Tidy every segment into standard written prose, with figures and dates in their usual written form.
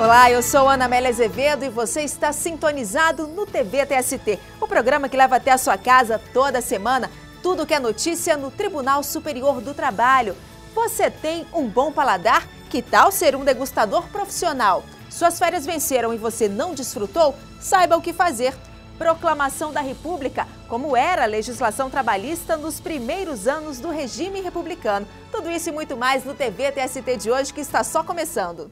Olá, eu sou Ana Amélia Azevedo e você está sintonizado no TV TST, o programa que leva até a sua casa toda semana tudo que é notícia no Tribunal Superior do Trabalho. Você tem um bom paladar? Que tal ser um degustador profissional? Suas férias venceram e você não desfrutou? Saiba o que fazer. Proclamação da República, como era a legislação trabalhista nos primeiros anos do regime republicano. Tudo isso e muito mais no TV TST de hoje, que está só começando.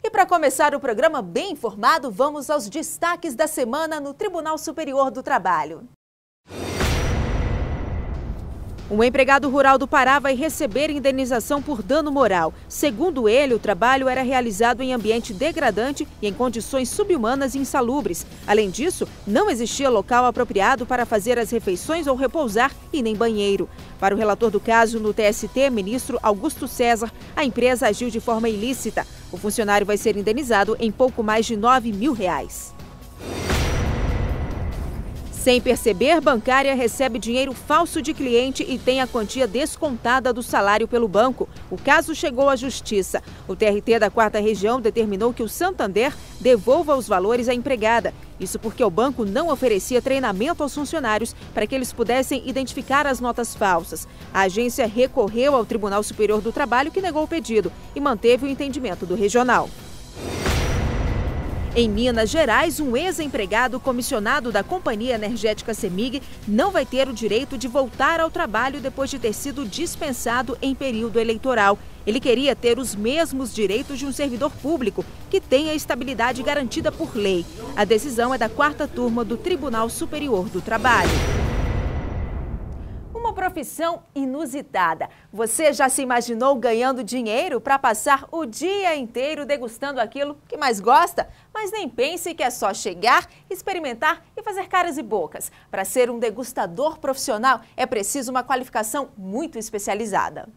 E para começar o programa bem informado, vamos aos destaques da semana no Tribunal Superior do Trabalho. Um empregado rural do Pará vai receber indenização por dano moral. Segundo ele, o trabalho era realizado em ambiente degradante e em condições subhumanas e insalubres. Além disso, não existia local apropriado para fazer as refeições ou repousar e nem banheiro. Para o relator do caso no TST, ministro Augusto César, a empresa agiu de forma ilícita. O funcionário vai ser indenizado em pouco mais de R$9 mil. Sem perceber, bancária recebe dinheiro falso de cliente e tem a quantia descontada do salário pelo banco. O caso chegou à justiça. O TRT da 4ª Região determinou que o Santander devolva os valores à empregada. Isso porque o banco não oferecia treinamento aos funcionários para que eles pudessem identificar as notas falsas. A agência recorreu ao Tribunal Superior do Trabalho, que negou o pedido e manteve o entendimento do regional. Em Minas Gerais, um ex-empregado comissionado da Companhia Energética CEMIG não vai ter o direito de voltar ao trabalho depois de ter sido dispensado em período eleitoral. Ele queria ter os mesmos direitos de um servidor público, que tem a estabilidade garantida por lei. A decisão é da 4ª turma do Tribunal Superior do Trabalho. Uma profissão inusitada. Você já se imaginou ganhando dinheiro para passar o dia inteiro degustando aquilo que mais gosta? Mas nem pense que é só chegar, experimentar e fazer caras e bocas. Para ser um degustador profissional, é preciso uma qualificação muito especializada.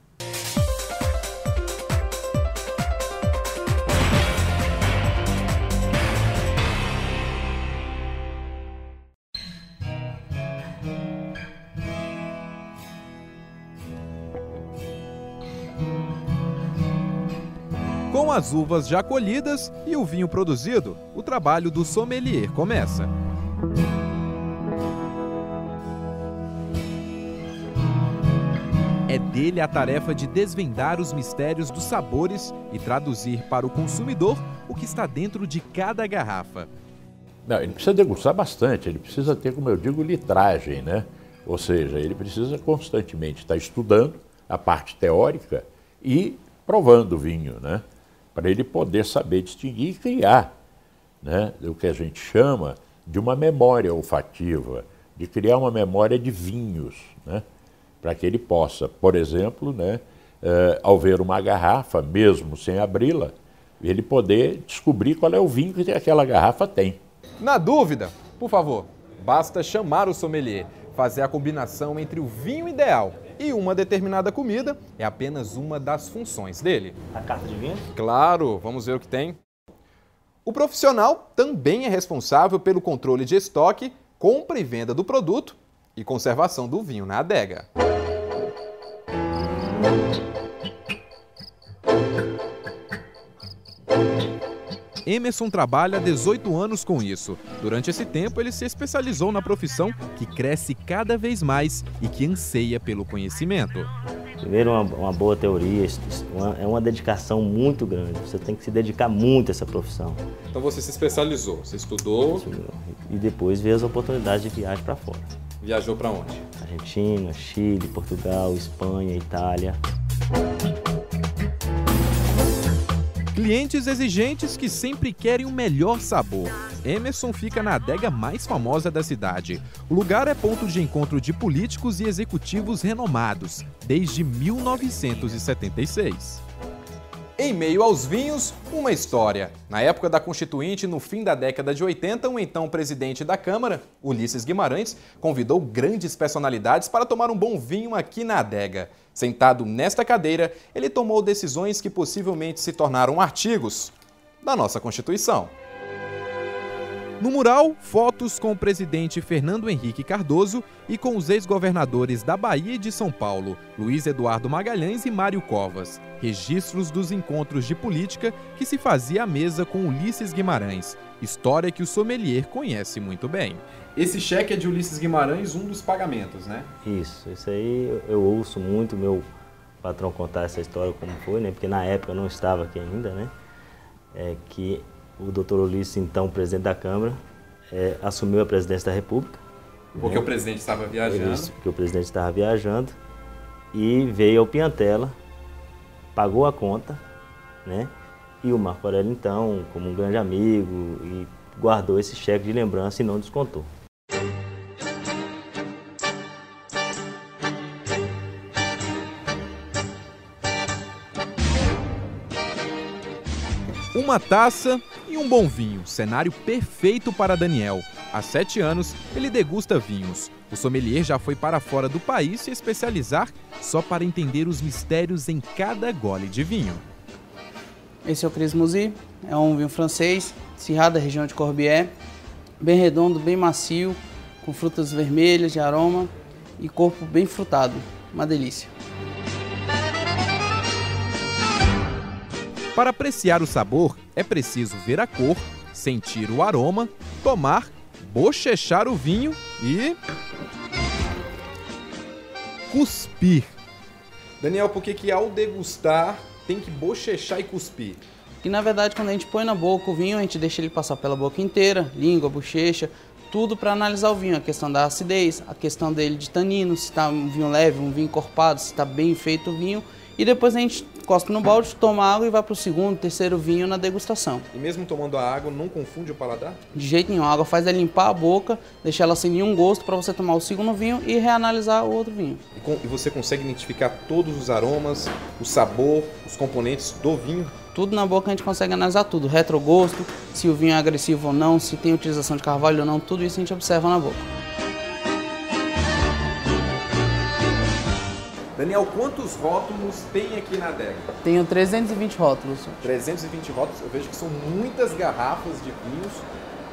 Com as uvas já colhidas e o vinho produzido, o trabalho do sommelier começa. É dele a tarefa de desvendar os mistérios dos sabores e traduzir para o consumidor o que está dentro de cada garrafa. Não, ele precisa degustar bastante, ele precisa ter, como eu digo, litragem, né? Ou seja, ele precisa constantemente estar estudando a parte teórica e provando o vinho, né? Para ele poder saber distinguir e criar, né, o que a gente chama de uma memória olfativa, de criar uma memória de vinhos, né, para que ele possa, por exemplo, né, ao ver uma garrafa, mesmo sem abri-la, ele poder descobrir qual é o vinho que aquela garrafa tem. Na dúvida, por favor, basta chamar o sommelier. Fazer a combinação entre o vinho ideal e uma determinada comida é apenas uma das funções dele. A carta de vinho? Claro, vamos ver o que tem. O profissional também é responsável pelo controle de estoque, compra e venda do produto e conservação do vinho na adega. Emerson trabalha há 18 anos com isso. Durante esse tempo, ele se especializou na profissão que cresce cada vez mais e que anseia pelo conhecimento. Primeiro, uma boa teoria, é uma dedicação muito grande. Você tem que se dedicar muito a essa profissão. Então você se especializou, você estudou... E depois veio as oportunidades de viagem para fora. Viajou para onde? Argentina, Chile, Portugal, Espanha, Itália. Clientes exigentes que sempre querem o melhor sabor. Emerson fica na adega mais famosa da cidade. O lugar é ponto de encontro de políticos e executivos renomados, desde 1976. Em meio aos vinhos, uma história. Na época da Constituinte, no fim da década de 80, o então presidente da Câmara, Ulisses Guimarães, convidou grandes personalidades para tomar um bom vinho aqui na adega. Sentado nesta cadeira, ele tomou decisões que possivelmente se tornaram artigos da nossa Constituição. No mural, fotos com o presidente Fernando Henrique Cardoso e com os ex-governadores da Bahia e de São Paulo, Luiz Eduardo Magalhães e Mário Covas. Registros dos encontros de política que se fazia à mesa com Ulisses Guimarães. História que o sommelier conhece muito bem. Esse cheque é de Ulisses Guimarães, um dos pagamentos, né? Isso aí eu ouço muito meu patrão contar essa história como foi, né? Porque na época eu não estava aqui ainda, né? Que o doutor Ulisses, então presidente da Câmara, assumiu a presidência da República. Porque o presidente estava viajando. Isso, porque o presidente estava viajando e veio ao Piantela, pagou a conta, né? E o Marco Aurélio, então, como um grande amigo, e guardou esse cheque de lembrança e não descontou. Uma taça e um bom vinho, cenário perfeito para Daniel. Há 7 anos, ele degusta vinhos. O sommelier já foi para fora do país se especializar só para entender os mistérios em cada gole de vinho. Esse é o Cris Mouzy, é um vinho francês, Syrah da região de Corbière, bem redondo, bem macio, com frutas vermelhas de aroma e corpo bem frutado, uma delícia. Para apreciar o sabor, é preciso ver a cor, sentir o aroma, tomar, bochechar o vinho e cuspir. Daniel, por que ao degustar tem que bochechar e cuspir? E na verdade, quando a gente põe na boca o vinho, a gente deixa ele passar pela boca inteira, língua, bochecha, tudo para analisar o vinho, a questão da acidez, a questão dele de tanino, se está um vinho leve, um vinho encorpado, se está bem feito o vinho. E depois a gente cospe no balde, toma água e vai para o segundo, terceiro vinho na degustação. E mesmo tomando a água, não confunde o paladar? De jeito nenhum, a água faz limpar a boca, deixar ela sem nenhum gosto para você tomar o segundo vinho e reanalisar o outro vinho. E você consegue identificar todos os aromas, o sabor, os componentes do vinho? Tudo na boca a gente consegue analisar tudo, retrogosto, se o vinho é agressivo ou não, se tem utilização de carvalho ou não, tudo isso a gente observa na boca. Daniel, quantos rótulos tem aqui na adega? Tenho 320 rótulos. 320 rótulos, eu vejo que são muitas garrafas de vinhos.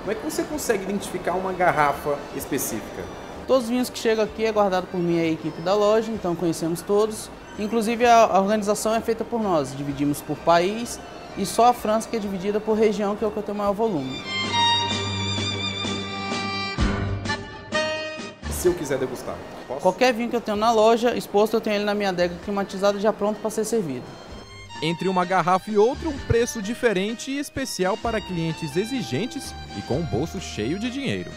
Como é que você consegue identificar uma garrafa específica? Todos os vinhos que chegam aqui é guardado por mim e a equipe da loja, então conhecemos todos. Inclusive a organização é feita por nós, dividimos por país e só a França que é dividida por região, que é o que eu tenho maior volume. Se eu quiser degustar, posso? Qualquer vinho que eu tenho na loja, exposto, eu tenho ele na minha adega climatizada, já pronto para ser servido. Entre uma garrafa e outra, um preço diferente e especial para clientes exigentes e com o bolso cheio de dinheiro.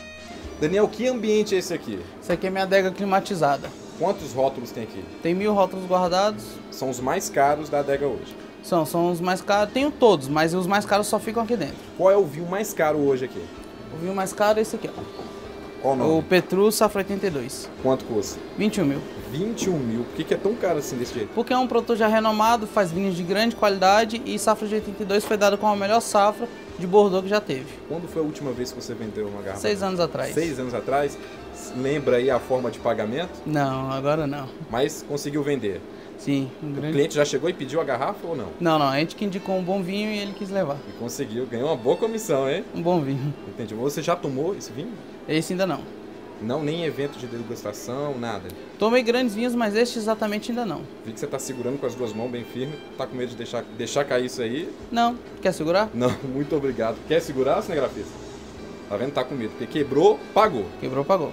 Daniel, que ambiente é esse aqui? Esse aqui é minha adega climatizada. Quantos rótulos tem aqui? Tem 1000 rótulos guardados. São os mais caros da adega hoje? São os mais caros. Tenho todos, mas os mais caros só ficam aqui dentro. Qual é o vinho mais caro hoje aqui? O vinho mais caro é esse aqui, ó. Qual o nome? O Petrus Safra 82. Quanto custa? 21 mil. 21 mil? Por que é tão caro assim desse jeito? Porque é um produtor já renomado, faz vinhos de grande qualidade e Safra de 82 foi dado com a melhor safra de Bordeaux que já teve. Quando foi a última vez que você vendeu uma garrafa? 6 anos atrás. 6 anos atrás? Lembra aí a forma de pagamento? Não, agora não. Mas conseguiu vender? Sim. O cliente já chegou e pediu a garrafa ou não? Não, a gente que indicou um bom vinho e ele quis levar. E conseguiu, ganhou uma boa comissão, hein? Um bom vinho. Entendi. Você já tomou esse vinho? Esse ainda não. Não, nem evento de degustação, nada? Tomei grandes vinhos, mas este exatamente ainda não. Vi que você está segurando com as duas mãos bem firme. Tá com medo de deixar cair isso aí? Não. Quer segurar? Não, muito obrigado. Quer segurar, cinegrafista? Tá vendo? Tá com medo. Porque quebrou, pagou. Quebrou, pagou.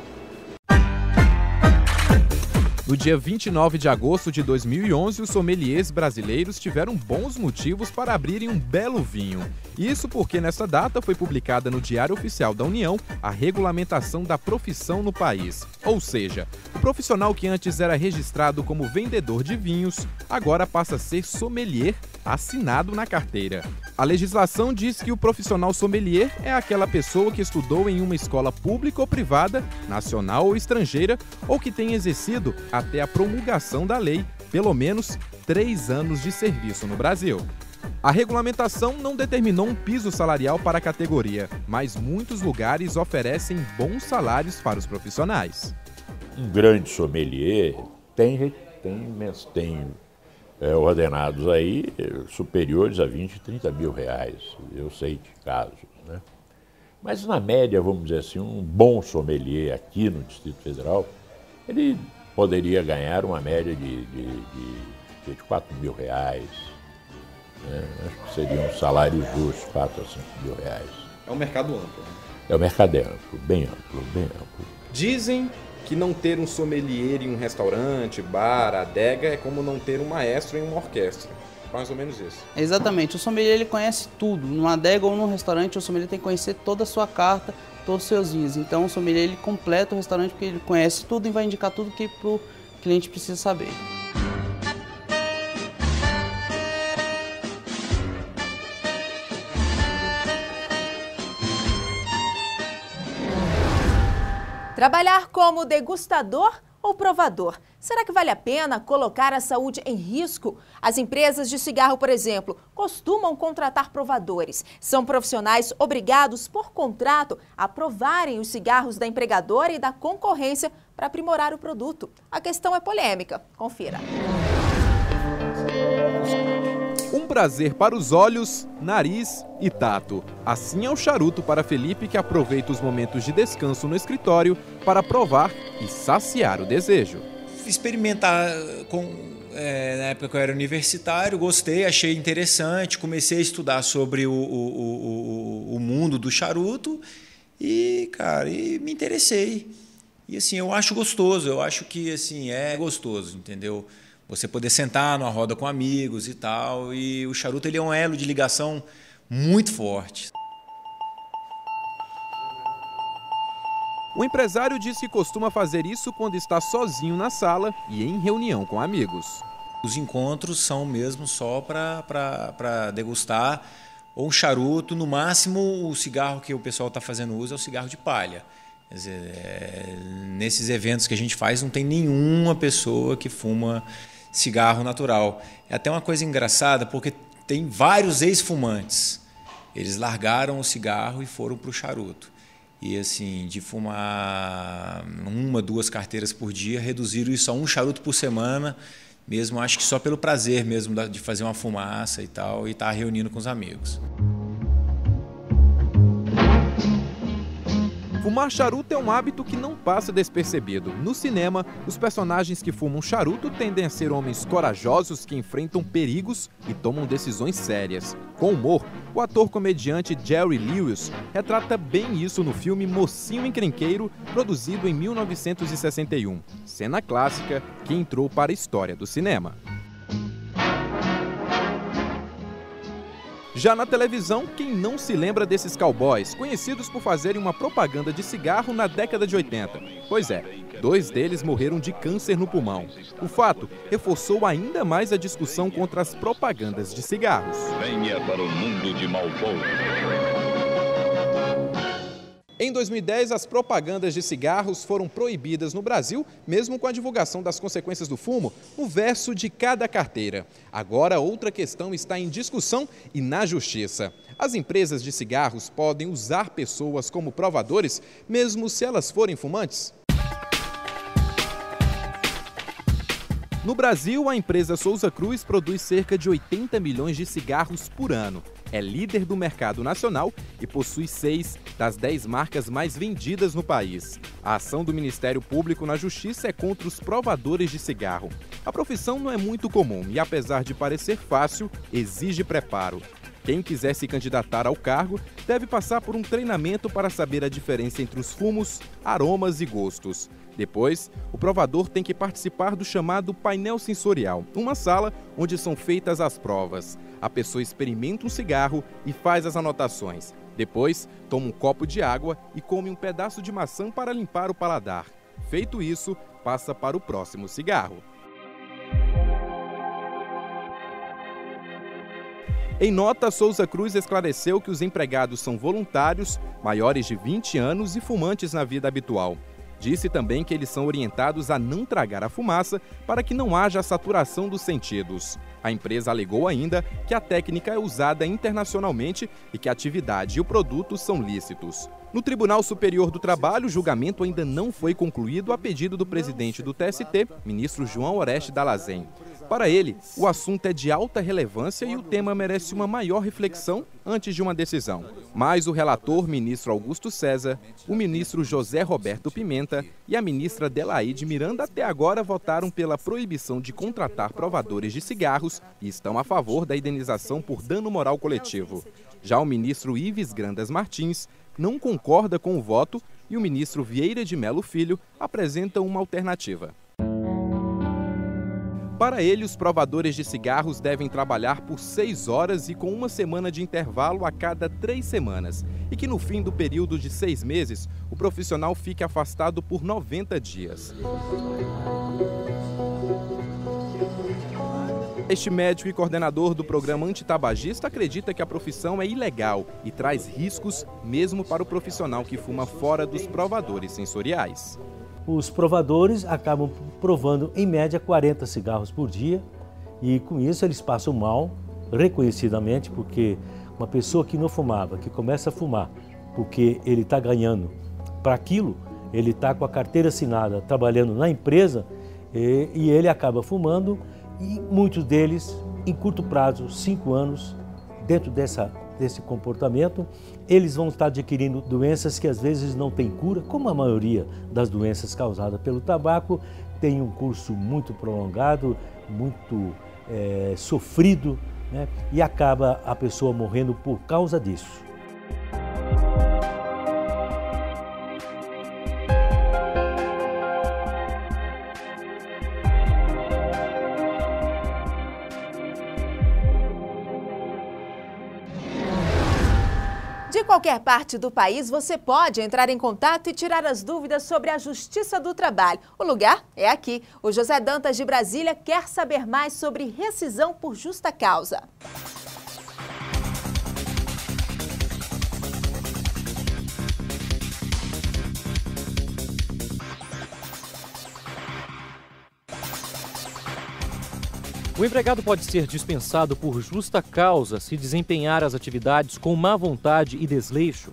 No dia 29 de agosto de 2011, os sommeliers brasileiros tiveram bons motivos para abrirem um belo vinho. Isso porque nessa data foi publicada no Diário Oficial da União a regulamentação da profissão no país. Ou seja, o profissional que antes era registrado como vendedor de vinhos, agora passa a ser sommelier assinado na carteira. A legislação diz que o profissional sommelier é aquela pessoa que estudou em uma escola pública ou privada, nacional ou estrangeira, ou que tem exercido, até a promulgação da lei, pelo menos 3 anos de serviço no Brasil. A regulamentação não determinou um piso salarial para a categoria, mas muitos lugares oferecem bons salários para os profissionais. Um grande sommelier tem ordenados aí superiores a 20, 30 mil reais. Eu sei de casos, né? Mas na média, vamos dizer assim, um bom sommelier aqui no Distrito Federal, ele poderia ganhar uma média de 4 mil reais. Acho que seria um salário justo, 4 a 5 mil reais. É um mercado amplo, né? É um mercado amplo, bem amplo, bem amplo. Dizem que não ter um sommelier em um restaurante, bar, adega, é como não ter um maestro em uma orquestra. Mais ou menos isso. Exatamente. O sommelier ele conhece tudo. Numa adega ou num restaurante, o sommelier tem que conhecer toda a sua carta, todos os seus vinhos. Então o sommelier ele completa o restaurante porque ele conhece tudo e vai indicar tudo que o cliente precisa saber. Trabalhar como degustador ou provador? Será que vale a pena colocar a saúde em risco? As empresas de cigarro, por exemplo, costumam contratar provadores. São profissionais obrigados por contrato a provarem os cigarros da empregadora e da concorrência para aprimorar o produto. A questão é polêmica. Confira. Um prazer para os olhos, nariz e tato. Assim é o charuto para Felipe, que aproveita os momentos de descanso no escritório para provar e saciar o desejo. Experimentar na época que eu era universitário, gostei, achei interessante, comecei a estudar sobre o mundo do charuto e, cara, me interessei. E assim, eu acho gostoso, eu acho que assim, é gostoso, entendeu? Você poder sentar numa roda com amigos e tal, e o charuto ele é um elo de ligação muito forte. O empresário diz que costuma fazer isso quando está sozinho na sala e em reunião com amigos. Os encontros são mesmo só para degustar ou um charuto, no máximo o cigarro que o pessoal está fazendo uso é o cigarro de palha. Quer dizer, nesses eventos que a gente faz não tem nenhuma pessoa que fuma cigarro natural. É até uma coisa engraçada porque tem vários ex-fumantes. Eles largaram o cigarro e foram para o charuto. E assim, de fumar 1, 2 carteiras por dia, reduziram isso a um charuto por semana, mesmo acho que só pelo prazer mesmo de fazer uma fumaça e tal, e estar reunindo com os amigos. Fumar charuto é um hábito que não passa despercebido. No cinema, os personagens que fumam charuto tendem a ser homens corajosos que enfrentam perigos e tomam decisões sérias. Com humor, o ator-comediante Jerry Lewis retrata bem isso no filme Mocinho Encrenqueiro, produzido em 1961. Cena clássica que entrou para a história do cinema. Já na televisão, quem não se lembra desses cowboys, conhecidos por fazerem uma propaganda de cigarro na década de 80? Pois é, 2 deles morreram de câncer no pulmão. O fato reforçou ainda mais a discussão contra as propagandas de cigarros. Venha para o mundo de Marlboro. Em 2010, as propagandas de cigarros foram proibidas no Brasil, mesmo com a divulgação das consequências do fumo no verso de cada carteira. Agora, outra questão está em discussão e na justiça. As empresas de cigarros podem usar pessoas como provadores, mesmo se elas forem fumantes? No Brasil, a empresa Souza Cruz produz cerca de 80 milhões de cigarros por ano. É líder do mercado nacional e possui 6 das 10 marcas mais vendidas no país. A ação do Ministério Público na Justiça é contra os provadores de cigarro. A profissão não é muito comum e, apesar de parecer fácil, exige preparo. Quem quiser se candidatar ao cargo deve passar por um treinamento para saber a diferença entre os fumos, aromas e gostos. Depois, o provador tem que participar do chamado painel sensorial, uma sala onde são feitas as provas. A pessoa experimenta um cigarro e faz as anotações. Depois, toma um copo de água e come um pedaço de maçã para limpar o paladar. Feito isso, passa para o próximo cigarro. Em nota, Souza Cruz esclareceu que os empregados são voluntários, maiores de 20 anos e fumantes na vida habitual. Disse também que eles são orientados a não tragar a fumaça para que não haja saturação dos sentidos. A empresa alegou ainda que a técnica é usada internacionalmente e que a atividade e o produto são lícitos. No Tribunal Superior do Trabalho, o julgamento ainda não foi concluído a pedido do presidente do TST, ministro João Oreste Dallazen. Para ele, o assunto é de alta relevância e o tema merece uma maior reflexão antes de uma decisão. Mas o relator, ministro Augusto César, o ministro José Roberto Pimenta e a ministra Adelaide Miranda até agora votaram pela proibição de contratar provadores de cigarros e estão a favor da indenização por dano moral coletivo. Já o ministro Ives Grandas Martins não concorda com o voto e o ministro Vieira de Mello Filho apresenta uma alternativa. Para ele, os provadores de cigarros devem trabalhar por 6 horas e com uma semana de intervalo a cada 3 semanas. E que no fim do período de 6 meses, o profissional fique afastado por 90 dias. Este médico e coordenador do programa antitabagista acredita que a profissão é ilegal e traz riscos mesmo para o profissional que fuma fora dos provadores sensoriais. Os provadores acabam provando, em média, 40 cigarros por dia e, com isso, eles passam mal, reconhecidamente, porque uma pessoa que não fumava, que começa a fumar porque ele está ganhando para aquilo, ele está com a carteira assinada, trabalhando na empresa e ele acaba fumando e muitos deles, em curto prazo, 5 anos, dentro desse comportamento, eles vão estar adquirindo doenças que às vezes não têm cura, como a maioria das doenças causadas pelo tabaco, tem um curso muito prolongado, muito sofrido, né? E acaba a pessoa morrendo por causa disso. De qualquer parte do país, você pode entrar em contato e tirar as dúvidas sobre a Justiça do Trabalho. O lugar é aqui. O José Dantas de Brasília quer saber mais sobre rescisão por justa causa. O empregado pode ser dispensado por justa causa se desempenhar as atividades com má vontade e desleixo.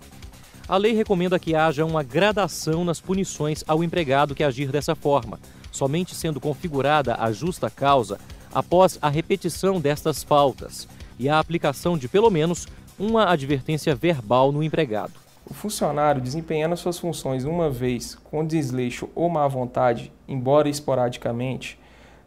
A lei recomenda que haja uma gradação nas punições ao empregado que agir dessa forma, somente sendo configurada a justa causa após a repetição destas faltas e a aplicação de pelo menos uma advertência verbal no empregado. O funcionário desempenhando suas funções uma vez com desleixo ou má vontade, embora esporadicamente,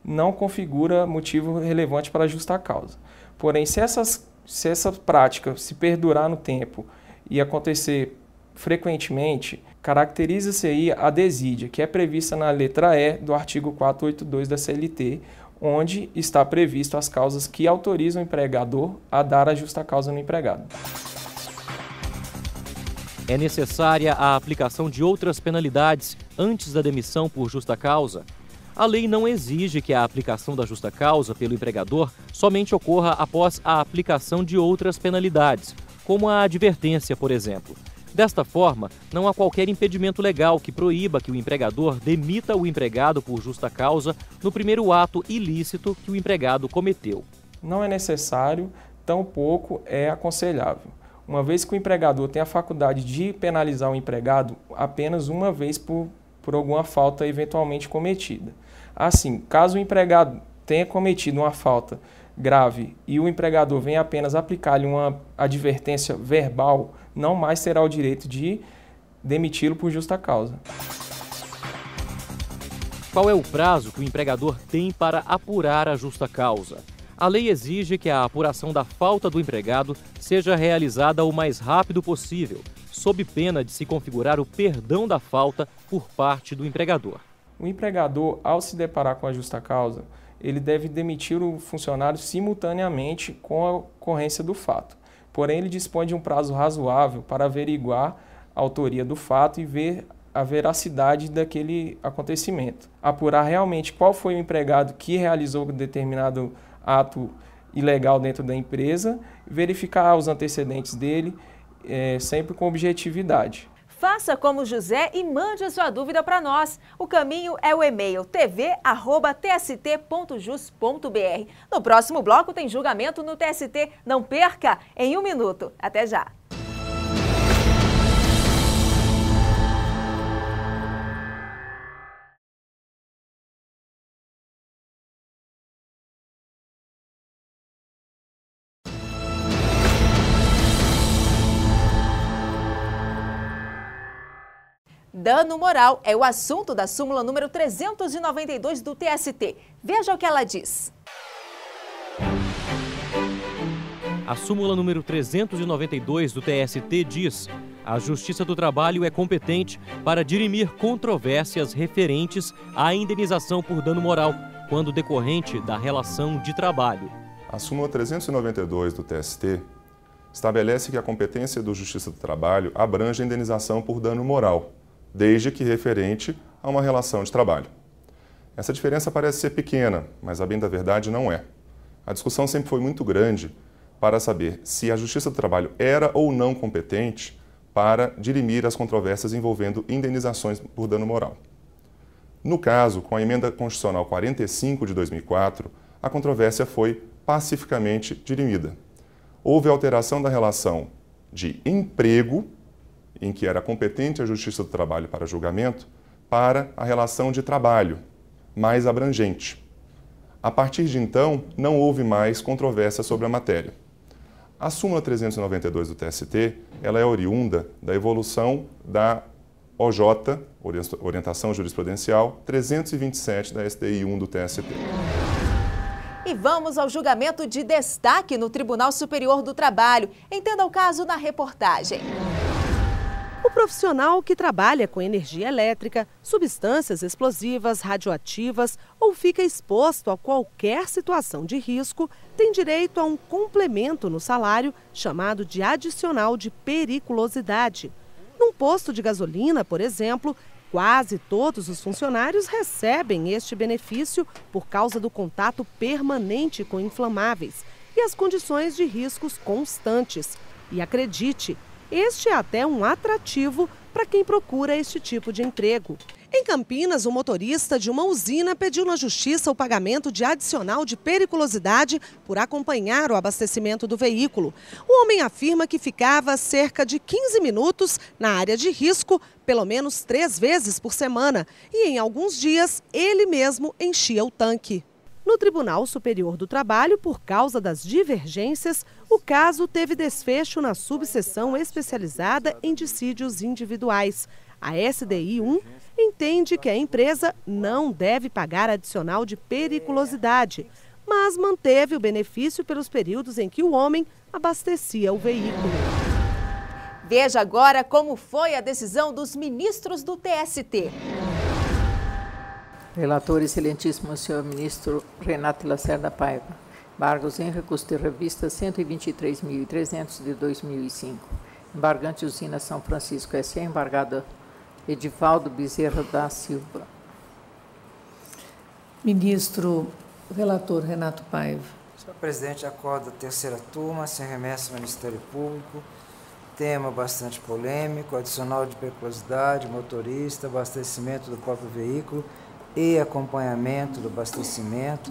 não configura motivo relevante para a justa causa. Porém, se essa prática se perdurar no tempo e acontecer frequentemente, caracteriza-se aí a desídia, que é prevista na letra E do artigo 482 da CLT, onde está previsto as causas que autorizam o empregador a dar a justa causa no empregado. É necessária a aplicação de outras penalidades antes da demissão por justa causa. A lei não exige que a aplicação da justa causa pelo empregador somente ocorra após a aplicação de outras penalidades, como a advertência, por exemplo. Desta forma, não há qualquer impedimento legal que proíba que o empregador demita o empregado por justa causa no primeiro ato ilícito que o empregado cometeu. Não é necessário, tampouco é aconselhável, uma vez que o empregador tem a faculdade de penalizar o empregado apenas uma vez por alguma falta eventualmente cometida. Assim, caso o empregado tenha cometido uma falta grave e o empregador venha apenas aplicar-lhe uma advertência verbal, não mais terá o direito de demiti-lo por justa causa. Qual é o prazo que o empregador tem para apurar a justa causa? A lei exige que a apuração da falta do empregado seja realizada o mais rápido possível, sob pena de se configurar o perdão da falta por parte do empregador. O empregador, ao se deparar com a justa causa, ele deve demitir o funcionário simultaneamente com a ocorrência do fato. Porém, ele dispõe de um prazo razoável para averiguar a autoria do fato e ver a veracidade daquele acontecimento. Apurar realmente qual foi o empregado que realizou determinado ato ilegal dentro da empresa, verificar os antecedentes dele, sempre com objetividade. Faça como José e mande a sua dúvida para nós. O caminho é o e-mail tv@tst.jus.br. No próximo bloco tem julgamento no TST. Não perca, em 1 minuto. Até já. Dano moral é o assunto da súmula número 392 do TST. Veja o que ela diz. A súmula número 392 do TST diz: a Justiça do Trabalho é competente para dirimir controvérsias referentes à indenização por dano moral, quando decorrente da relação de trabalho. A súmula 392 do TST estabelece que a competência do Justiça do Trabalho abrange a indenização por dano moral, desde que referente a uma relação de trabalho. Essa diferença parece ser pequena, mas a bem da verdade não é. A discussão sempre foi muito grande para saber se a Justiça do Trabalho era ou não competente para dirimir as controvérsias envolvendo indenizações por dano moral. No caso, com a Emenda Constitucional 45 de 2004, a controvérsia foi pacificamente dirimida. Houve alteração da relação de emprego, em que era competente a Justiça do Trabalho para julgamento, para a relação de trabalho, mais abrangente. A partir de então, não houve mais controvérsia sobre a matéria. A súmula 392 do TST, ela é oriunda da evolução da OJ, Orientação Jurisprudencial, 327 da STI 1 do TST. E vamos ao julgamento de destaque no Tribunal Superior do Trabalho. Entenda o caso na reportagem. O profissional que trabalha com energia elétrica, substâncias explosivas, radioativas ou fica exposto a qualquer situação de risco tem direito a um complemento no salário chamado de adicional de periculosidade. Num posto de gasolina, por exemplo, quase todos os funcionários recebem este benefício por causa do contato permanente com inflamáveis e as condições de riscos constantes. E acredite, este é até um atrativo para quem procura este tipo de emprego. Em Campinas, o motorista de uma usina pediu na justiça o pagamento de adicional de periculosidade por acompanhar o abastecimento do veículo. O homem afirma que ficava cerca de 15 minutos na área de risco, pelo menos 3 vezes por semana, e em alguns dias ele mesmo enchia o tanque. No Tribunal Superior do Trabalho, por causa das divergências, o caso teve desfecho na subseção especializada em dissídios individuais. A SDI 1 entende que a empresa não deve pagar adicional de periculosidade, mas manteve o benefício pelos períodos em que o homem abastecia o veículo. Veja agora como foi a decisão dos ministros do TST. Relator excelentíssimo senhor ministro Renato Lacerda Paiva. Embargos em recurso de revista 123.300 de 2005. Embargante usina São Francisco S.A. Embargada Edivaldo Bezerra da Silva. Ministro relator Renato Paiva. Senhor presidente, acorda a terceira turma, sem remessa ao Ministério Público. Tema bastante polêmico, adicional de periculosidade, motorista, abastecimento do próprio veículo e acompanhamento do abastecimento,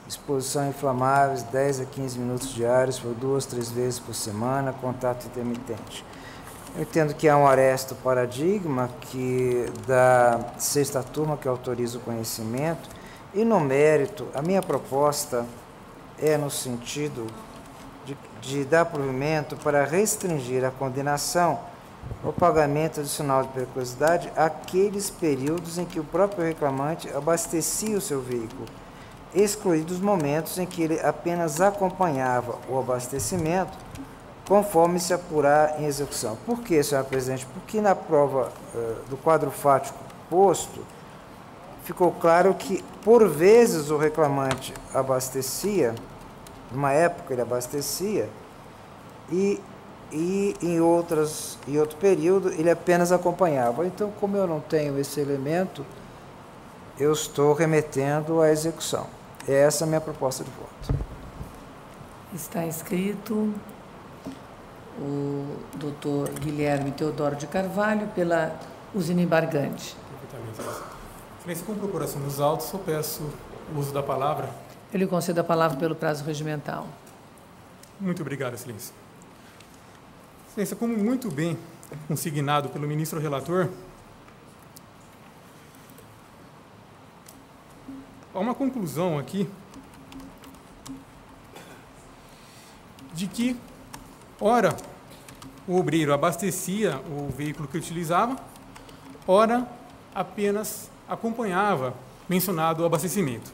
exposição a inflamáveis 10 a 15 minutos diários por 2 a 3 vezes por semana, contato intermitente. Eu entendo que há um aresto paradigma que da sexta turma que autoriza o conhecimento e no mérito, a minha proposta é no sentido de dar provimento para restringir a condenação o pagamento adicional de periculosidade àqueles períodos em que o próprio reclamante abastecia o seu veículo, excluídos os momentos em que ele apenas acompanhava o abastecimento, conforme se apurar em execução. Por quê, senhora presidente? Porque na prova do quadro fático posto, ficou claro que, por vezes, o reclamante abastecia, numa época ele abastecia, e em outro período ele apenas acompanhava. Então, como eu não tenho esse elemento, eu estou remetendo à execução. Essa é a minha proposta de voto. Está escrito. o doutor Guilherme Teodoro de Carvalho pela usina embargante. Perfeitamente. Excelência, com procuração dos autos, eu peço o uso da palavra. Eu lhe concedo a palavra pelo prazo regimental. Muito obrigado, Excelência. Excelência, como muito bem consignado pelo ministro relator, há uma conclusão aqui de que, ora, o obreiro abastecia o veículo que utilizava, ora, apenas acompanhava mencionado abastecimento.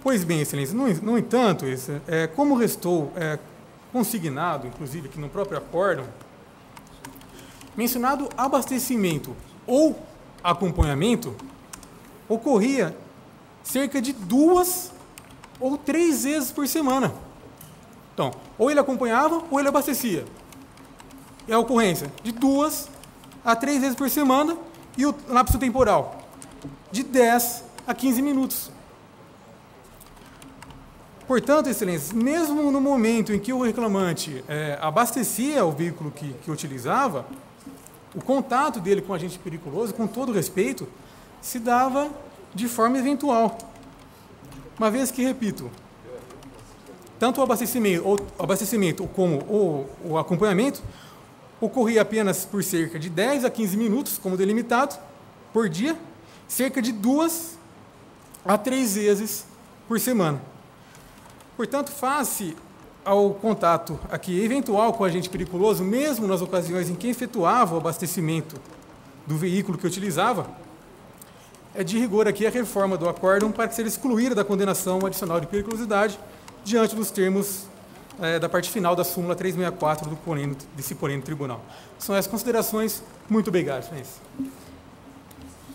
Pois bem, Excelência, no entanto, como restou consignado, inclusive aqui no próprio acórdão, mencionado abastecimento ou acompanhamento ocorria cerca de 2 ou 3 vezes por semana. Então, ou ele acompanhava ou ele abastecia. É a ocorrência de 2 a 3 vezes por semana e o lapso temporal de 10 a 15 minutos. Portanto, Excelência, mesmo no momento em que o reclamante abastecia o veículo que utilizava, o contato dele com o agente periculoso, com todo respeito, se dava de forma eventual. Uma vez que, repito, tanto o abastecimento como o acompanhamento ocorria apenas por cerca de 10 a 15 minutos, como delimitado, por dia, cerca de 2 a 3 vezes por semana. Portanto, face ao contato aqui eventual com o agente periculoso, mesmo nas ocasiões em que efetuava o abastecimento do veículo que utilizava, é de rigor aqui a reforma do acórdão para ser excluída da condenação adicional de periculosidade diante dos termos da parte final da súmula 364 desse porém do tribunal. São essas considerações. Muito obrigado, Excelência.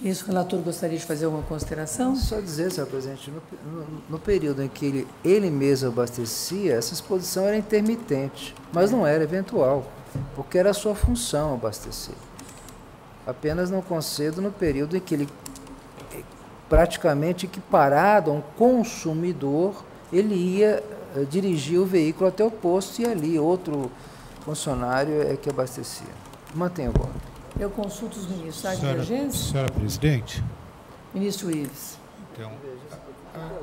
Isso, o relator gostaria de fazer alguma consideração? Só dizer, senhor presidente, no período em que ele mesmo abastecia, essa exposição era intermitente, mas não era eventual, porque era a sua função abastecer. Apenas não concedo no período em que ele, praticamente equiparado a um consumidor, ele ia dirigir o veículo até o posto e ali outro funcionário é que abastecia. Mantenha o voto. Eu consulto os ministros. Há divergência? Senhora Presidente. Ministro Ives. Então,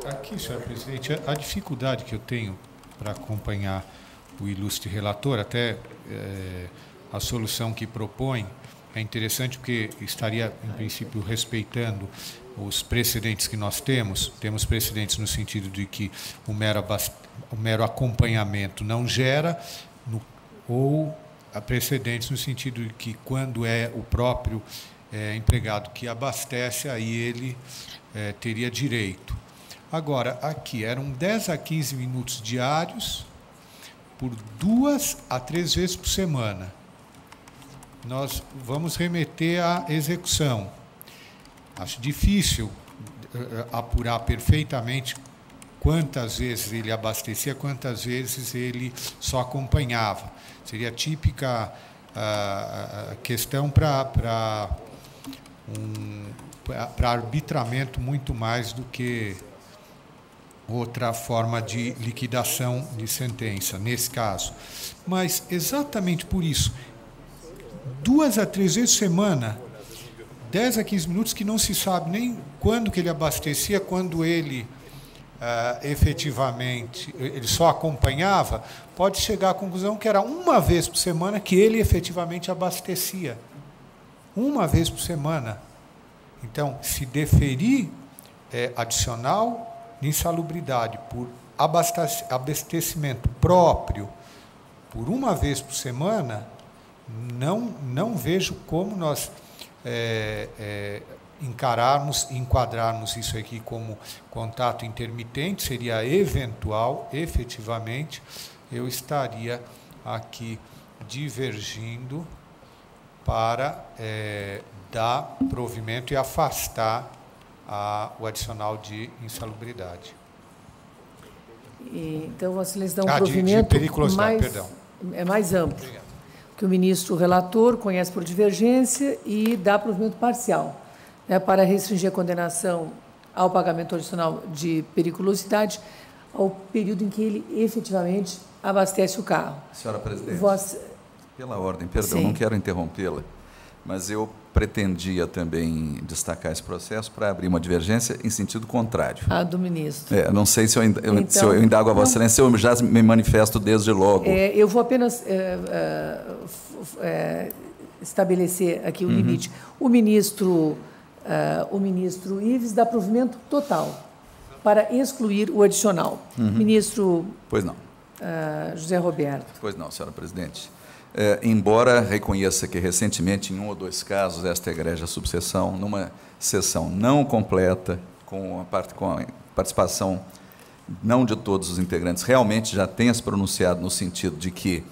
aqui, senhora Presidente, a dificuldade que eu tenho para acompanhar o ilustre relator, até a solução que propõe, é interessante porque estaria, em princípio, respeitando os precedentes que nós temos. Temos precedentes no sentido de que o mero acompanhamento não gera, ou há precedentes no sentido de que, quando é o próprio empregado que abastece, aí ele teria direito. Agora, aqui eram 10 a 15 minutos diários por 2 a 3 vezes por semana. Nós vamos remeter à execução. Acho difícil apurar perfeitamente quantas vezes ele abastecia, quantas vezes ele só acompanhava. Seria típica questão para arbitramento muito mais do que outra forma de liquidação de sentença, nesse caso. Mas, exatamente por isso, 2 a 3 vezes por semana, 10 a 15 minutos, que não se sabe nem quando que ele abastecia, quando ele efetivamente, ele só acompanhava, pode chegar à conclusão que era uma vez por semana que ele efetivamente abastecia. Uma vez por semana. Então, se deferir adicional de insalubridade por abastecimento próprio por uma vez por semana, não vejo como nós enquadrarmos isso aqui como contato intermitente. Seria eventual, efetivamente. Eu estaria aqui divergindo para dar provimento e afastar o adicional de insalubridade. Então, Vossa Excelência dá um provimento de periculosidade, perdão. Mais amplo. Obrigado. Que o ministro relator conhece por divergência e dá provimento parcial, para restringir a condenação ao pagamento adicional de periculosidade ao período em que ele efetivamente abastece o carro. Senhora presidente, Você... pela ordem, perdão, Sim. não quero interrompê-la, mas eu pretendia também destacar esse processo para abrir uma divergência em sentido contrário. A do ministro. Não sei se eu indago a Vossa Excelência, eu já me manifesto desde logo. Eu vou apenas estabelecer aqui o limite. O ministro Ives dá provimento total para excluir o adicional. Ministro Pois não. José Roberto. Pois não, senhora presidente. Embora reconheça que recentemente, em 1 ou 2 casos, esta egrégia subseção, numa sessão não completa, com a participação não de todos os integrantes, realmente já tenha se pronunciado no sentido de que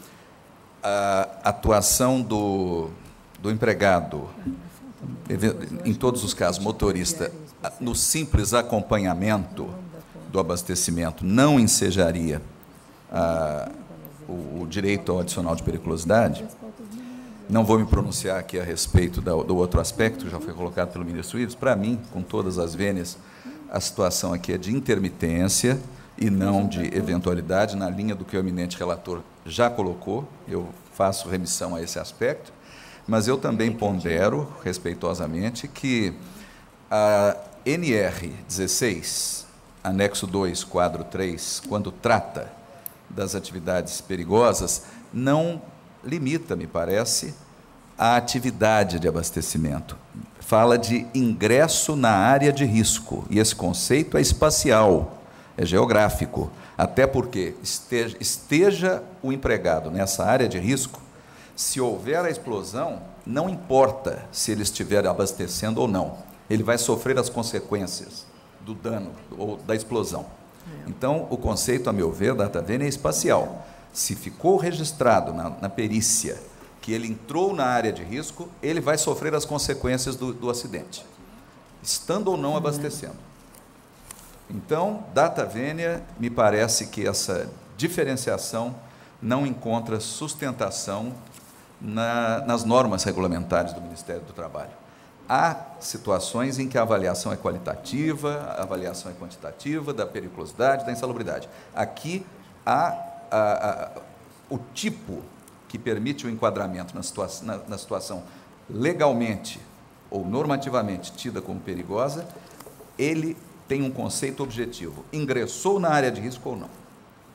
a atuação do empregado, em todos os casos, motorista, no simples acompanhamento do abastecimento, não ensejaria o direito ao adicional de periculosidade. Não vou me pronunciar aqui a respeito do outro aspecto, que já foi colocado pelo ministro Ives. Para mim, com todas as vênias, a situação aqui é de intermitência e não de eventualidade, na linha do que o eminente relator já colocou. Eu faço remissão a esse aspecto, mas eu também pondero, respeitosamente, que a NR 16, anexo 2, quadro 3, quando trata das atividades perigosas, não limita, me parece, a atividade de abastecimento. Fala de ingresso na área de risco, e esse conceito é espacial, é geográfico, até porque esteja o empregado nessa área de risco, se houver a explosão, não importa se ele estiver abastecendo ou não, ele vai sofrer as consequências do dano ou da explosão. Então, o conceito, a meu ver, da data vênia é espacial. Se ficou registrado na perícia que ele entrou na área de risco, ele vai sofrer as consequências do acidente, estando ou não abastecendo. Então, data vênia, me parece que essa diferenciação não encontra sustentação nas normas regulamentares do Ministério do Trabalho. Há situações em que a avaliação é qualitativa, a avaliação é quantitativa, da periculosidade, da insalubridade. Aqui há o tipo que permite o enquadramento na situação legalmente ou normativamente tida como perigosa, ele tem um conceito objetivo. Ingressou na área de risco ou não?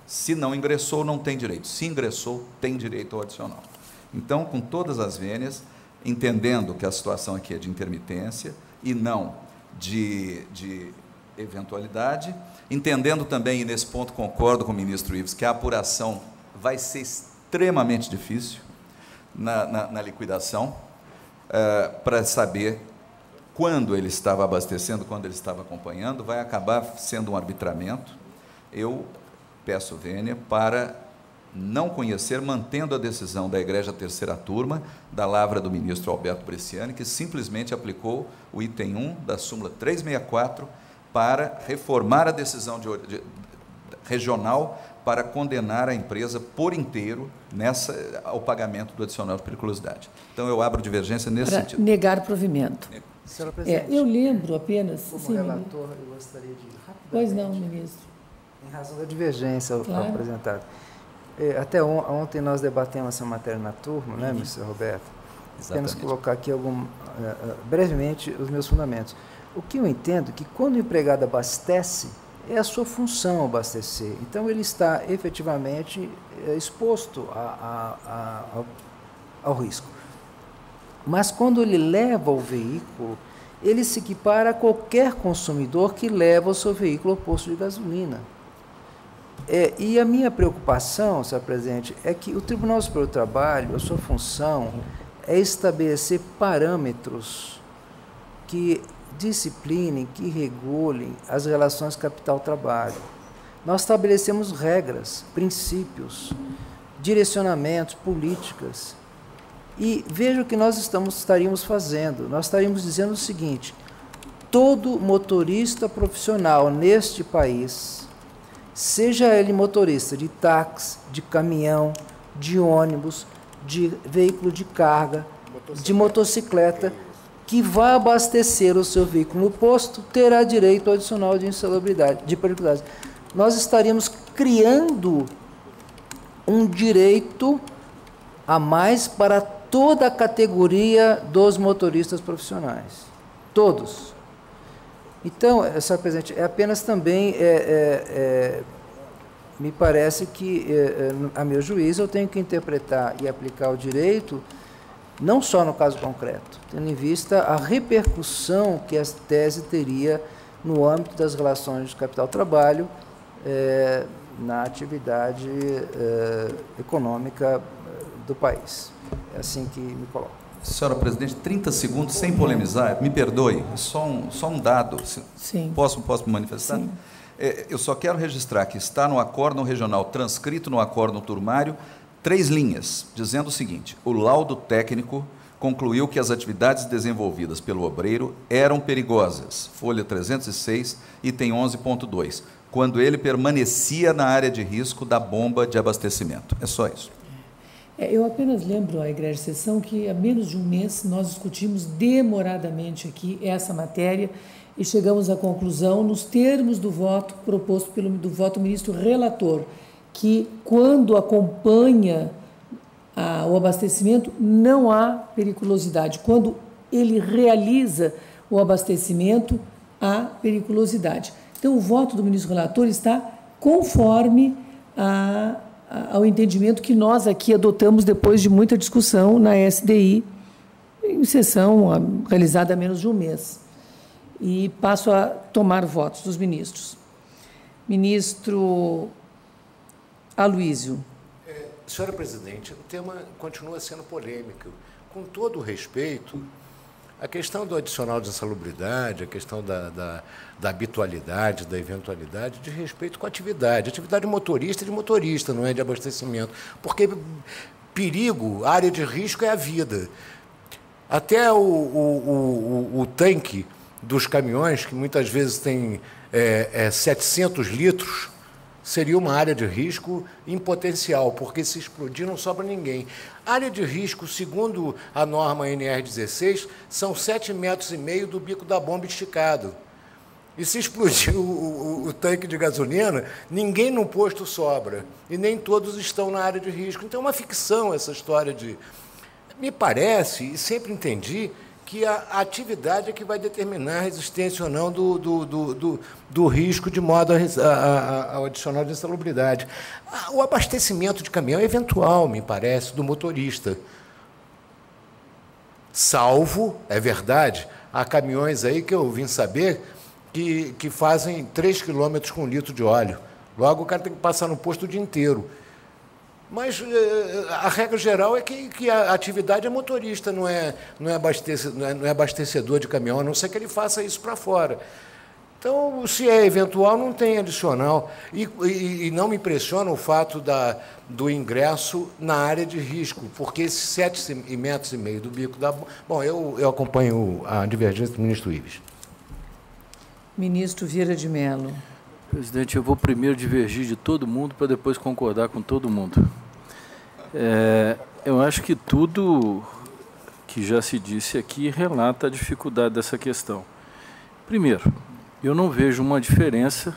Se não ingressou, não tem direito. Se ingressou, tem direito ao adicional. Então, com todas as vênias, entendendo que a situação aqui é de intermitência e não de eventualidade, entendendo também, e nesse ponto concordo com o ministro Ives, que a apuração vai ser extremamente difícil na liquidação, para saber quando ele estava abastecendo, quando ele estava acompanhando, vai acabar sendo um arbitramento. Eu peço vênia para não conhecer, mantendo a decisão da Egrégia Terceira Turma, da lavra do ministro Alberto Bresciani, que simplesmente aplicou o item 1 da súmula 364 para reformar a decisão regional para condenar a empresa por inteiro ao pagamento do adicional de periculosidade. Então, eu abro divergência nesse sentido. Negar provimento. Senhora presidente, eu lembro apenas... Como relator, eu gostaria de rapidamente... Pois não, ministro. Em razão da divergência claro. apresentada. Até ontem nós debatemos essa matéria na turma, né, ministro Roberto? Apenas colocar aqui brevemente os meus fundamentos. O que eu entendo é que quando o empregado abastece, é a sua função abastecer. Então, ele está efetivamente exposto ao risco. Mas quando ele leva o veículo, ele se equipara a qualquer consumidor que leva o seu veículo ao posto de gasolina. E a minha preocupação, senhor presidente, é que o Tribunal Superior do Trabalho, a sua função é estabelecer parâmetros que disciplinem, que regulem as relações capital-trabalho. Nós estabelecemos regras, princípios, direcionamentos, políticas. E veja o que nós estaríamos fazendo. Nós estaríamos dizendo o seguinte: todo motorista profissional neste país, seja ele motorista de táxi, de caminhão, de ônibus, de veículo de carga, de motocicleta, que vá abastecer o seu veículo no posto, terá direito ao adicional de insalubridade, de periculosidade. nós estaríamos criando um direito a mais para toda a categoria dos motoristas profissionais. Todos. Então, senhor presidente, é apenas também, me parece que, a meu juízo, eu tenho que interpretar e aplicar o direito, não só no caso concreto, tendo em vista a repercussão que a tese teria no âmbito das relações de capital-trabalho, na atividade econômica do país. É assim que me coloco. Senhora presidente, 30 segundos sem polemizar, me perdoe, só um dado. Sim. Posso me manifestar? Sim. Eu só quero registrar que está no acórdão regional, transcrito no acórdão turmário, 3 linhas, dizendo o seguinte: o laudo técnico concluiu que as atividades desenvolvidas pelo obreiro eram perigosas, folha 306, item 11.2, quando ele permanecia na área de risco da bomba de abastecimento. É só isso. Eu apenas lembro à Egrégia Sessão que há menos de um mês nós discutimos demoradamente aqui essa matéria e chegamos à conclusão, nos termos do voto proposto do voto ministro relator, que quando acompanha o abastecimento não há periculosidade. Quando ele realiza o abastecimento, há periculosidade. Então, o voto do ministro relator está conforme ao entendimento que nós aqui adotamos depois de muita discussão na SDI, em sessão realizada há menos de um mês. E passo a tomar votos dos ministros. Ministro Aloísio. Senhora presidente, o tema continua sendo polêmico. Com todo o respeito, a questão do adicional de insalubridade, a questão da habitualidade, da eventualidade, de respeito com a atividade. Atividade motorista é de motorista, não é de abastecimento. Porque perigo, área de risco é a vida. Até o tanque dos caminhões, que muitas vezes tem 700 litros, seria uma área de risco em potencial, porque se explodir não sobra ninguém. Área de risco, segundo a norma NR16, são 7,5 metros do bico da bomba esticado. E se explodir o tanque de gasolina, ninguém no posto sobra. E nem todos estão na área de risco. Então é uma ficção essa história de... Me parece, e sempre entendi, que a atividade é que vai determinar a resistência ou não do risco de modo ao adicional de insalubridade. O abastecimento de caminhão é eventual, me parece, do motorista. Salvo, é verdade, há caminhões aí que eu vim saber que fazem 3 quilômetros com 1 litro de óleo. Logo, o cara tem que passar no posto o dia inteiro. Mas a regra geral é que a atividade é motorista, não é abastecedor de caminhão, a não ser que ele faça isso para fora. Então, se é eventual, não tem adicional. E não me impressiona o fato do ingresso na área de risco, porque esses 7,5 metros do bico da... Bom, eu acompanho a divergência do ministro Ives. Ministro Vieira de Mello. Presidente, eu vou primeiro divergir de todo mundo para depois concordar com todo mundo. Eu acho que tudo que já se disse aqui relata a dificuldade dessa questão. Primeiro, eu não vejo uma diferença